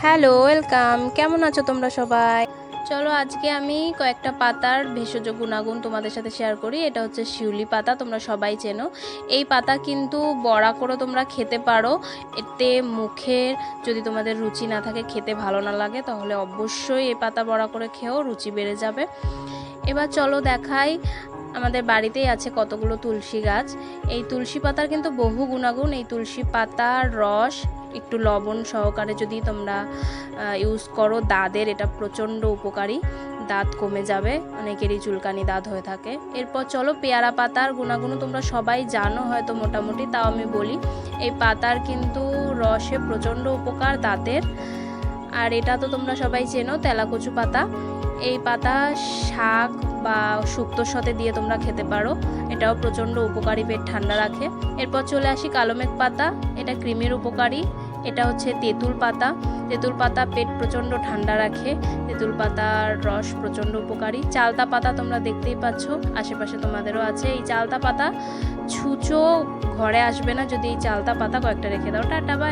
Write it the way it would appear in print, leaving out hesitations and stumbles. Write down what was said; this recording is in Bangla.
Hello, welcome. কেমন আছো তোমরা সবাই? চলো আজকে আমি কয়েকটা পাতার ভেষজ গুণাগুণ তোমাদের সাথে শেয়ার করি। এটা হচ্ছে শিউলি পাতা, তোমরা সবাই চেনো। এই পাতা কিন্তু বড়া করে তোমরা খেতে পারো। এতে মুখের যদি তোমাদের রুচি না থাকে, খেতে ভালো না লাগে, তাহলে অবশ্যই এই পাতা বড়া করে খেও, রুচি বেড়ে যাবে। এবার চলো দেখাই, আমাদের বাড়িতেই আছে কতগুলো তুলসী গাছ। এই তুলসী পাতার কিন্তু বহু গুণাগুণ। এই তুলসী পাতার রস একটু লবণ সহকারে যদি তোমরা ইউজ করো, দাঁতের এটা প্রচণ্ড উপকারী, দাঁত কমে যাবে, অনেকেরই চুলকানি দাঁত হয়ে থাকে। এরপর চলো পেয়ারা পাতার গুণাগুণ তোমরা সবাই জানো হয়তো মোটামুটি, তাও আমি বলি। এই পাতার কিন্তু রসে প্রচণ্ড উপকার দাঁতের। আর এটা তো তোমরা সবাই চেনো, তেলাকুচু পাতা। এই পাতা শাক বা শুক্তোর সাথে দিয়ে তোমরা খেতে পারো, এটাও প্রচণ্ড উপকারী, পেট ঠান্ডা রাখে। এরপর চলে আসি কালোমেঘ পাতা, এটা কৃমির উপকারী। এটা হচ্ছে তেঁতুল পাতা, তেঁতুল পাতা পেট প্রচণ্ড ঠান্ডা রাখে, তেঁতুল পাতার রস প্রচণ্ড উপকারী। চালতা পাতা তোমরা দেখতেই পাচ্ছ, আশেপাশে তোমাদেরও আছে। এই চালতা পাতা ছুঁচো ঘরে আসবে না যদি এই চালতা পাতা কয়েকটা রেখে দাও। Tata bye.